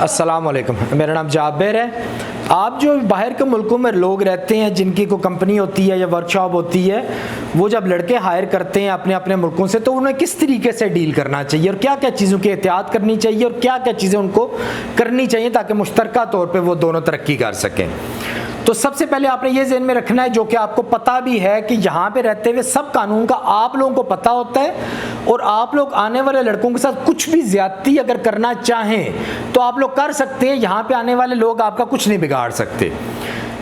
السلام علیکم، میرا نام جابر ہے۔ آپ جو باہر کے ملکوں میں لوگ رہتے ہیں جن کی کوئی کمپنی ہوتی ہے یا ورک شاپ ہوتی ہے، وہ جب لڑکے ہائر کرتے ہیں اپنے اپنے ملکوں سے تو انہیں کس طریقے سے ڈیل کرنا چاہیے اور کیا کیا چیزوں کی احتیاط کرنی چاہیے اور کیا کیا چیزیں ان کو کرنی چاہیے تاکہ مشترکہ طور پہ وہ دونوں ترقی کر سکیں؟ تو سب سے پہلے آپ نے یہ ذہن میں رکھنا ہے، جو کہ آپ کو پتہ بھی ہے کہ یہاں پہ رہتے ہوئے سب قانون کا آپ لوگوں کو پتہ ہوتا ہے، اور آپ لوگ آنے والے لڑکوں کے ساتھ کچھ بھی زیادتی اگر کرنا چاہیں تو آپ لوگ کر سکتے ہیں۔ یہاں پہ آنے والے لوگ آپ کا کچھ نہیں بگاڑ سکتے،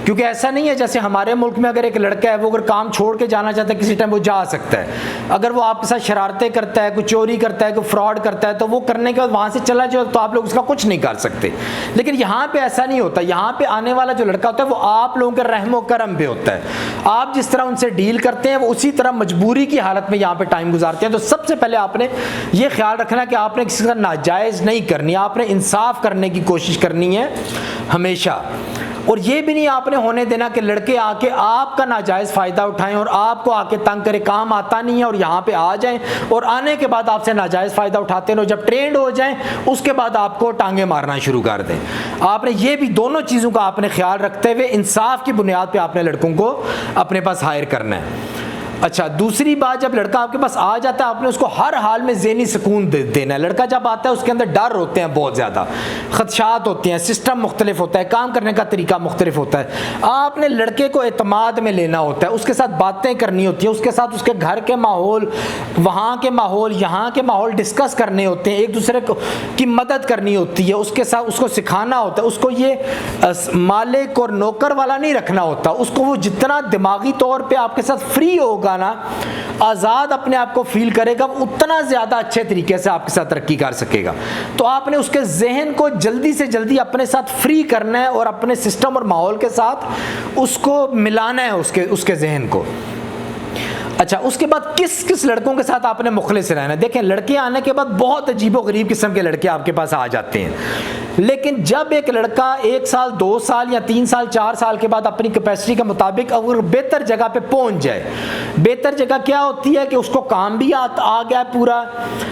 کیونکہ ایسا نہیں ہے جیسے ہمارے ملک میں اگر ایک لڑکا ہے وہ اگر کام چھوڑ کے جانا چاہتا ہے کسی ٹائم وہ جا سکتا ہے، اگر وہ آپ کے ساتھ شرارتیں کرتا ہے، کوئی چوری کرتا ہے، کوئی فراڈ کرتا ہے تو وہ کرنے کے بعد وہاں سے چلا جائے تو آپ لوگ اس کا کچھ نہیں کر سکتے۔ لیکن یہاں پہ ایسا نہیں ہوتا، یہاں پہ آنے والا جو لڑکا ہوتا ہے وہ آپ لوگوں کے رحم و کرم پہ ہوتا ہے، آپ جس طرح ان سے ڈیل کرتے ہیں وہ اسی طرح مجبوری کی حالت میں یہاں پہ ٹائم گزارتے ہیں۔ تو سب سے پہلے آپ نے یہ خیال رکھنا کہ آپ نے کسی کا ناجائز نہیں کرنی، آپ نے انصاف کرنے کی کوشش کرنی ہے ہمیشہ، اور یہ بھی نہیں آپ نے ہونے دینا کہ لڑکے آ کے آپ کا ناجائز فائدہ اٹھائیں اور آپ کو آ کے تنگ کرے، کام آتا نہیں ہے اور یہاں پہ آ جائیں اور آنے کے بعد آپ سے ناجائز فائدہ اٹھاتے رہو، جب ٹرینڈ ہو جائیں اس کے بعد آپ کو ٹانگیں مارنا شروع کر دیں۔ آپ نے یہ بھی دونوں چیزوں کا آپ نے خیال رکھتے ہوئے انصاف کی بنیاد پہ آپ نے لڑکوں کو اپنے پاس ہائر کرنا ہے۔ اچھا، دوسری بات، جب لڑکا آپ کے پاس آ جاتا ہے آپ نے اس کو ہر حال میں ذہنی سکون دینا ہے۔ لڑکا جب آتا ہے اس کے اندر ڈر ہوتے ہیں، بہت زیادہ خدشات ہوتے ہیں، سسٹم مختلف ہوتا ہے، کام کرنے کا طریقہ مختلف ہوتا ہے۔ آپ نے لڑکے کو اعتماد میں لینا ہوتا ہے، اس کے ساتھ باتیں کرنی ہوتی ہیں، اس کے ساتھ اس کے گھر کے ماحول، وہاں کے ماحول، یہاں کے ماحول ڈسکس کرنے ہوتے ہیں، ایک دوسرے کی مدد کرنی ہوتی ہے، اس کے ساتھ اس کو سکھانا ہوتا ہے، اس کو یہ مالک اور نوکر والا نہیں رکھنا ہوتا، اس کو وہ جتنا دماغی طور پہ آپ کے ساتھ فری ہوگا نا، آزاد اپنے آپ کو فیل کرے گا، اتنا زیادہ اچھے طریقے سے آپ کے ساتھ ترقی کر سکے گا۔ تو آپ نے اس کے ذہن کو جلدی سے جلدی اپنے ساتھ فری کرنا ہے اور اپنے سسٹم اور ماحول کے ساتھ اس کو ملانا ہے، اس کے ذہن کو۔ اچھا، اس کے بعد کس کس لڑکوں کے ساتھ آپ نے مخلص رہنا ہے؟ دیکھیں، لڑکے آنے کے بعد بہت عجیب و غریب قسم کے لڑکے آپ کے پاس آ جاتے ہیں، لیکن جب ایک لڑکا 1 سال 2 سال یا 3 سال 4 سال کے بعد اپنی کیپیسٹی کے مطابق اگر بہتر جگہ پہ پہنچ جائے، بہتر جگہ کیا ہوتی ہے کہ اس کو کام بھی آ گیا ہے پورا،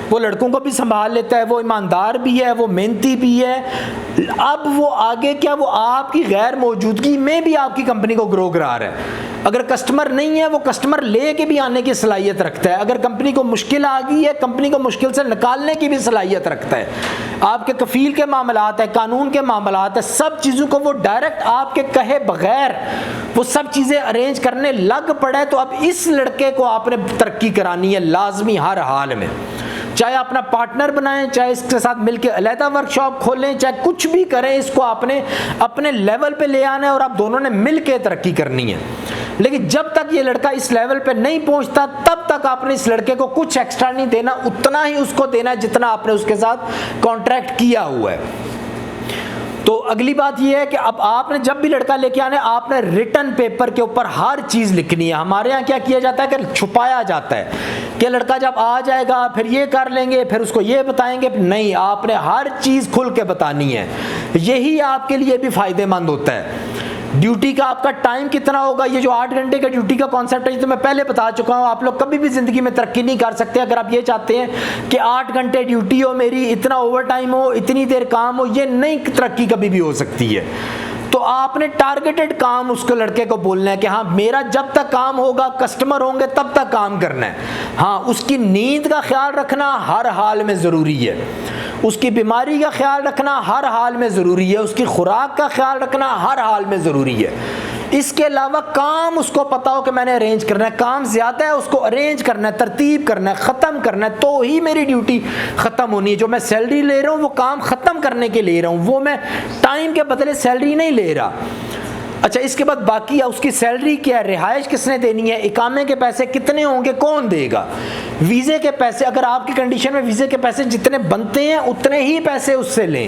وہ لڑکوں کو بھی سنبھال لیتا ہے، وہ ایماندار بھی ہے، وہ محنتی بھی ہے، اب وہ آگے کیا، وہ آپ کی غیر موجودگی میں بھی آپ کی کمپنی کو گرو کرا رہا ہے۔ اگر کسٹمر نہیں ہے وہ کسٹمر لے کے بھی آنے کی صلاحیت رکھتا ہے، اگر کمپنی کو مشکل آ گئی ہے کمپنی کو مشکل سے نکالنے کی بھی صلاحیت رکھتا ہے۔ آپ کے کفیل کے معاملات ہیں، قانون کے معاملات ہیں، سب چیزوں کو وہ ڈائریکٹ آپ کے کہے بغیر وہ سب چیزیں ارینج کرنے لگ پڑے۔ تو اب اس لڑکے کو آپ نے ترقی کرانی ہے لازمی ہر حال میں، چاہے اپنا پارٹنر بنائیں، چاہے اس کے ساتھ مل کے علیحدہ ورک شاپ کھولیں، چاہے کچھ بھی کریں، اس کو آپ نے اپنے لیول پہ لے آنا ہے اور آپ دونوں نے مل کے ترقی کرنی ہے۔ لیکن جب تک یہ لڑکا اس لیول پہ نہیں پہنچتا تب تک آپ نے اس لڑکے کو کچھ ایکسٹرا نہیں دینا، اتنا ہی اس کو دینا ہے جتنا آپ نے اس کے ساتھ کانٹریکٹ کیا ہوا ہے۔ تو اگلی بات یہ ہے کہ اب آپ نے جب بھی لڑکا لے کے آنا ہے آپ نے ریٹن پیپر کے اوپر ہر چیز لکھنی ہے۔ ہمارے یہاں کیا کیا جاتا ہے کہ چھپایا جاتا ہے کہ لڑکا جب آ جائے گا پھر یہ کر لیں گے، پھر اس کو یہ بتائیں گے، نہیں، آپ نے ہر چیز کھل کے بتانی ہے، یہی آپ کے لیے بھی فائدہ مند ہوتا ہے۔ ڈیوٹی کا آپ کا ٹائم کتنا ہوگا، یہ جو 8 گھنٹے کا ڈیوٹی کا کانسیپٹ ہے یہ تو میں پہلے بتا چکا ہوں، آپ لوگ کبھی بھی زندگی میں ترقی نہیں کر سکتے اگر آپ یہ چاہتے ہیں کہ 8 گھنٹے ڈیوٹی ہو میری، اتنا اوور ٹائم ہو، اتنی دیر کام ہو، یہ نہیں ترقی کبھی بھی ہو سکتی ہے۔ تو آپ نے ٹارگیٹڈ کام اس کو لڑکے کو بولنا ہے کہ ہاں میرا جب تک کام ہوگا، کسٹمر ہوں گے تب تک کام کرنا ہے۔ ہاں، اس کی نیند کا خیال رکھنا ہر حال میں ضروری ہے، اس کی بیماری کا خیال رکھنا ہر حال میں ضروری ہے، اس کی خوراک کا خیال رکھنا ہر حال میں ضروری ہے۔ اس کے علاوہ کام اس کو پتا ہو کہ میں نے ارینج کرنا ہے، کام زیادہ ہے اس کو ارینج کرنا ہے، ترتیب کرنا ہے، ختم کرنا ہے، تو ہی میری ڈیوٹی ختم ہونی ہے۔ جو میں سیلری لے رہا ہوں وہ کام ختم کرنے کے لے رہا ہوں، وہ میں ٹائم کے بدلے سیلری نہیں لے رہا۔ اچھا، اس کے بعد باقی ہے اس کی سیلری کیا ہے، رہائش کس نے دینی ہے، اقامے کے پیسے کتنے ہوں گے، کون دے گا، ویزے کے پیسے، اگر آپ کی کنڈیشن میں ویزے کے پیسے جتنے بنتے ہیں اتنے ہی پیسے اس سے لیں،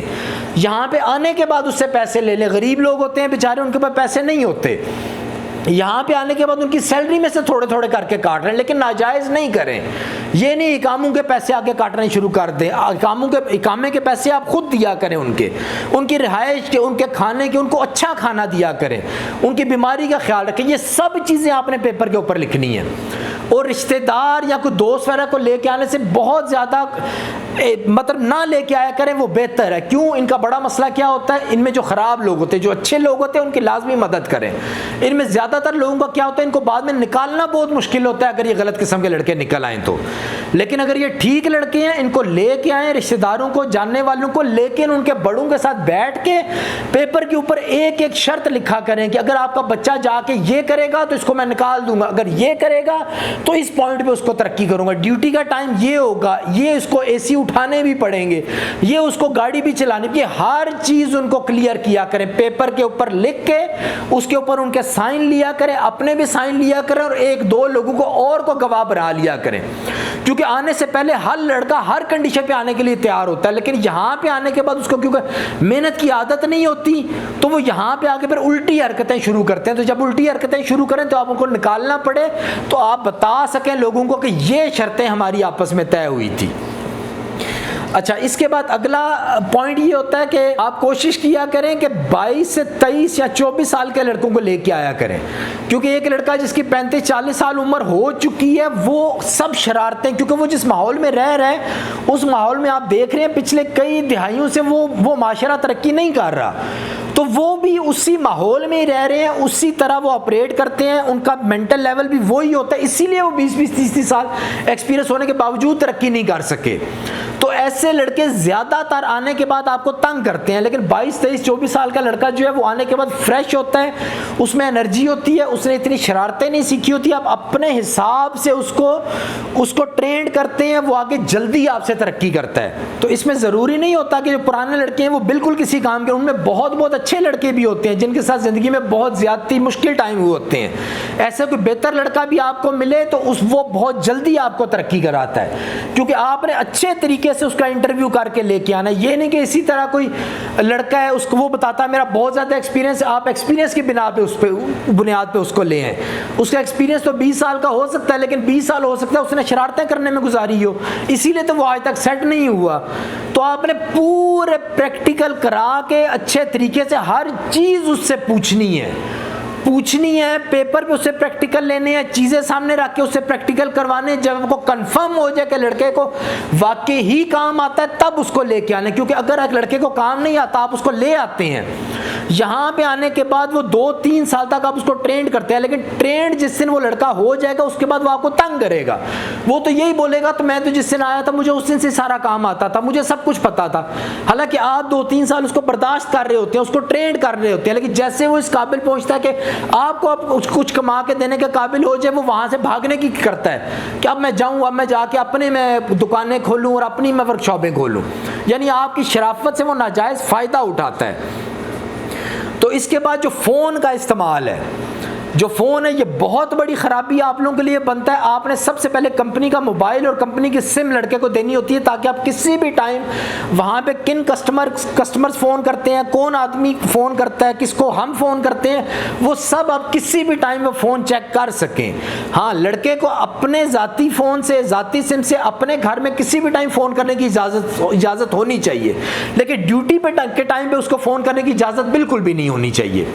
یہاں پہ آنے کے بعد اس سے پیسے لے لیں۔ غریب لوگ ہوتے ہیں بیچارے، ان کے پاس پیسے نہیں ہوتے، یہاں پہ آنے کے بعد ان کی سیلری میں سے تھوڑے تھوڑے کر کے کاٹ رہے ہیں، لیکن ناجائز نہیں کریں، یہ نہیں اقاموں کے پیسے آگے کاٹنے شروع کر دیں، اقامے کے پیسے آپ خود دیا کریں، ان کی رہائش کے، ان کے کھانے کے، ان کو اچھا کھانا دیا کریں، ان کی بیماری کا خیال رکھیں، یہ سب چیزیں آپ نے پیپر کے اوپر لکھنی ہیں۔ اور رشتہ دار یا کوئی دوست وغیرہ کو لے کے آنے سے بہت زیادہ مطلب نہ لے کے آیا کریں وہ بہتر ہے. کیوں؟ ان کا بڑا مسئلہ کیا ہوتا ہے, ان میں جو خراب لوگ ہوتے ہیں, جو اچھے لوگ ہوتے ہیں ان کی لازمی مدد کریں. ان میں زیادہ تر لوگوں کا کیا ہوتا ہے, ان کو بعد میں نکالنا بہت مشکل ہوتا ہے اگر یہ غلط قسم کے لڑکے نکل آئیں تو. لیکن اگر یہ ٹھیک لڑکے ہیں, ان کو لے کے آئیں, رشتہ داروں کو, جاننے والوں کو, لیکن ان کے بڑوں کے ساتھ بیٹھ کے پیپر کے اوپر ایک ایک شرط لکھا کریں کہ اگر آپ کا بچہ جا کے یہ کرے گا تو اس کو میں نکال دوں گا, اگر یہ کرے گا تو اس پوائنٹ پہ اس کو ترقی کروں گا, ڈیوٹی کا ٹائم یہ ہوگا, یہ اس کو اے سی اٹھانے بھی پڑیں گے, یہ اس کو گاڑی بھی چلانی, یہ ہر چیز ان کو کلیئر کیا کریں پیپر کے اوپر لکھ کے, اس کے اوپر ان کے سائن لیا کریں, اپنے بھی سائن لیا کریں, اور ایک دو لوگوں کو اور کو گواہ بنا لیا کریں. کیونکہ آنے سے پہلے ہر لڑکا ہر کنڈیشن پہ آنے کے لیے تیار ہوتا ہے, لیکن یہاں پہ آنے کے بعد اس کو کیونکہ محنت کی عادت نہیں ہوتی تو وہ یہاں پہ آ کے پھر الٹی حرکتیں شروع کرتے ہیں. تو جب الٹی حرکتیں شروع کریں تو آپ ان کو نکالنا پڑے تو آپ بتا سکیں لوگوں کو کہ یہ شرطیں ہماری آپس میں طے ہوئی تھی. اچھا, اس کے بعد اگلا پوائنٹ یہ ہوتا ہے کہ آپ کوشش کیا کریں کہ 22 سے 23 یا 24 سال کے لڑکوں کو لے کے آیا کریں, کیونکہ ایک لڑکا جس کی 35-40 سال عمر ہو چکی ہے وہ سب شرارتیں, کیونکہ وہ جس ماحول میں رہ رہے ہیں اس ماحول میں آپ دیکھ رہے ہیں پچھلے کئی دہائیوں سے وہ معاشرہ ترقی نہیں کر رہا, تو وہ بھی اسی ماحول میں ہی رہ رہے ہیں, اسی طرح وہ آپریٹ کرتے ہیں, ان کا مینٹل لیول بھی وہی ہوتا ہے, اسی لیے وہ 20-30 سال ایکسپیرینس ہونے کے باوجود ترقی نہیں کر سکے. تو ایسے لڑکے زیادہ تر آنے کے بعد آپ کو تنگ کرتے ہیں, لیکن 22-23-24 سال کا لڑکا جو ہے وہ آنے کے بعد فریش ہوتا ہے, اس میں انرجی ہوتی ہے, اس نے اتنی شرارتیں نہیں سیکھی ہوتی, آپ اپنے حساب سے اس کو ٹرینڈ کرتے ہیں, وہ آگے جلدی آپ سے ترقی کرتا ہے. تو اس میں ضروری نہیں ہوتا کہ جو پرانے لڑکے ہیں وہ بالکل کسی کام کے, ان میں بہت بہت اچھے لڑکے بھی ہوتے ہیں جن کے ساتھ زندگی میں بہت زیادتی مشکل ٹائم ہوئے ہوتے ہیں. ایسا کوئی بہتر لڑکا بھی آپ کو ملے تو وہ بہت جلدی آپ کو ترقی کراتا ہے, کیونکہ آپ نے اچھے طریقے سے اس کا انٹرویو کر کے لے کے آنا. یہ نہیں کہ اسی طرح کوئی لڑکا ہے اس کو وہ بتاتا ہے میرا بہت زیادہ ایکسپیرینس ہے, آپ ایکسپیرینس کی بنا پہ اس پہ بنیاد پہ اس کو لے آئیں. اس کا ایکسپیرینس تو 20 سال کا ہو سکتا ہے, لیکن 20 سال ہو سکتا ہے اس نے شرارتیں کرنے میں گزاری ہو, اسی لیے تو وہ آج تک سیٹ نہیں ہوا. تو آپ نے پورے پریکٹیکل کرا کے اچھے طریقے سے ہر چیز اس سے پوچھنی ہے, پیپر پہ اس سے پریکٹیکل لینے ہیں, چیزیں سامنے رکھ کے اس سے پریکٹیکل کروانے. جب کو کنفرم ہو جائے کہ لڑکے کو واقعی ہی کام آتا ہے تب اس کو لے کے آنے, کیونکہ اگر ایک لڑکے کو کام نہیں آتا آپ اس کو لے آتے ہیں, یہاں پہ آنے کے بعد وہ 2-3 سال تک آپ اس کو ٹرینڈ کرتے ہیں, لیکن ٹرینڈ جس دن وہ لڑکا ہو جائے گا اس کے بعد وہ آپ کو تنگ کرے گا. وہ تو یہی بولے گا تو میں تو جس دن آیا تھا مجھے اس دن سے سارا کام آتا تھا, مجھے سب کچھ پتا تھا. حالانکہ آپ 2-3 سال اس کو برداشت کر رہے ہوتے ہیں, اس کو ٹرینڈ کر رہے ہوتے ہیں, لیکن جیسے وہ اس قابل پہنچتا ہے کہ آپ کو اب کچھ کما کے دینے کے قابل ہو جائے, وہ وہاں سے بھاگنے کی کرتا ہے کہ اب میں جاؤں, اب میں جا کے اپنے میں دکانیں کھولوں اور اپنی میں ورک شاپیں کھولوں. یعنی آپ کی شرافت سے وہ ناجائز فائدہ اٹھاتا ہے. تو اس کے بعد جو فون کا استعمال ہے, جو فون ہے یہ بہت بڑی خرابی آپ لوگوں کے لیے بنتا ہے. آپ نے سب سے پہلے کمپنی کا موبائل اور کمپنی کی سم لڑکے کو دینی ہوتی ہے, تاکہ آپ کسی بھی ٹائم وہاں پہ کن کسٹمرز فون کرتے ہیں, کون آدمی فون کرتا ہے, کس کو ہم فون کرتے ہیں, وہ سب آپ کسی بھی ٹائم میں فون چیک کر سکیں. ہاں, لڑکے کو اپنے ذاتی فون سے, ذاتی سم سے اپنے گھر میں کسی بھی ٹائم فون کرنے کی اجازت ہونی چاہیے, لیکن ڈیوٹی کے ٹائم پہ اس کو فون کرنے کی اجازت بالکل بھی نہیں ہونی چاہیے.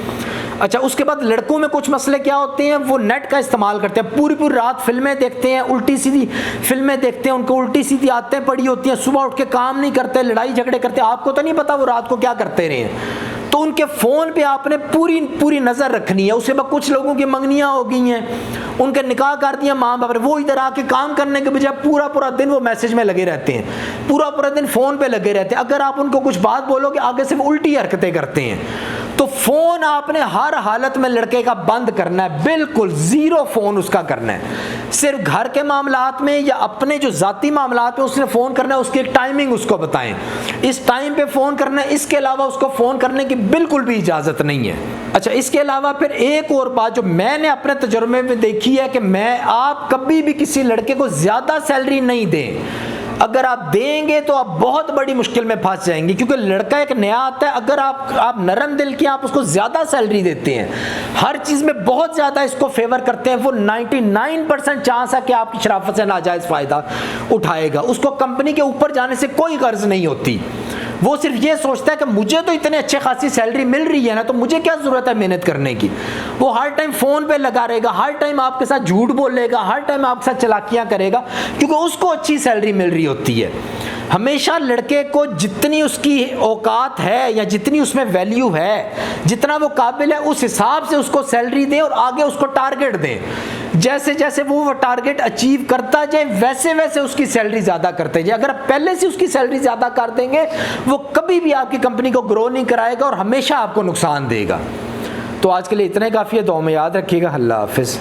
اچھا, اس کے بعد لڑکوں میں کچھ مسئلے کیا ہوتے ہیں, وہ نیٹ کا استعمال کرتے ہیں, پوری رات فلمیں دیکھتے ہیں, الٹی سیدھی فلمیں دیکھتے ہیں, ان کو الٹی سیدھی عادتیں پڑی ہوتی ہیں, صبح اٹھ کے کام نہیں کرتے, لڑائی جھگڑے کرتے, آپ کو تو نہیں پتا وہ رات کو کیا کرتے رہے ہیں. تو ان کے فون پہ آپ نے پوری نظر رکھنی ہے. اس کے بعد کچھ لوگوں کی منگنیاں ہو گئی ہیں, ان کے نکاح کر دیا ماں باپ نے, وہ ادھر آ کے کام کرنے کے بجائے پورا دن وہ میسج میں لگے رہتے ہیں, پورا دن فون پہ لگے رہتے ہیں. اگر آپ ان کو کچھ بات بولو کہ آگے سے وہ الٹی حرکتیں کرتے ہیں. تو فون آپ نے ہر حالت میں لڑکے کا بند کرنا ہے, بالکل زیرو فون اس کا کرنا ہے. صرف گھر کے معاملات میں یا اپنے جو ذاتی معاملات میں اس نے فون کرنا ہے, اس کی ایک ٹائمنگ اس کو بتائیں, اس ٹائم پہ فون کرنا ہے, اس کے علاوہ اس کو فون کرنے کی بالکل بھی اجازت نہیں ہے. اچھا, اس کے علاوہ پھر ایک اور بات جو میں نے اپنے تجربے میں دیکھی ہے کہ آپ کبھی بھی کسی لڑکے کو زیادہ سیلری نہیں دیں. اگر آپ دیں گے تو آپ بہت بڑی مشکل میں پھنس جائیں گے, کیونکہ لڑکا ایک نیا آتا ہے. اگر آپ نرم دل کے آپ اس کو زیادہ سیلری دیتے ہیں, ہر چیز میں بہت زیادہ اس کو فیور کرتے ہیں, وہ 99% چانس ہے کہ آپ کی شرافت سے ناجائز فائدہ اٹھائے گا. اس کو کمپنی کے اوپر جانے سے کوئی غرض نہیں ہوتی. وہ صرف یہ سوچتا ہے کہ مجھے تو اتنے اچھے خاصی سیلری مل رہی ہے نا, تو مجھے کیا ضرورت ہے محنت کرنے کی. وہ ہر ٹائم فون پہ لگا رہے گا, ہر ٹائم آپ کے ساتھ جھوٹ بولے گا, ہر ٹائم آپ کے ساتھ چلاکیاں کرے گا, کیونکہ اس کو اچھی سیلری مل رہی ہوتی ہے. ہمیشہ لڑکے کو جتنی اس کی اوقات ہے یا جتنی اس میں ویلیو ہے, جتنا وہ قابل ہے, اس حساب سے اس کو سیلری دیں اور آگے اس کو ٹارگٹ دیں. جیسے جیسے وہ ٹارگٹ اچیو کرتا جائے ویسے ویسے اس کی سیلری زیادہ کرتے جائے. اگر آپ پہلے سے اس کی سیلری زیادہ کر دیں گے وہ کبھی بھی آپ کی کمپنی کو گرو نہیں کرائے گا اور ہمیشہ آپ کو نقصان دے گا. تو آج کے لیے اتنا ہی کافی ہے. دعاؤں میں یاد رکھیے گا. اللہ حافظ.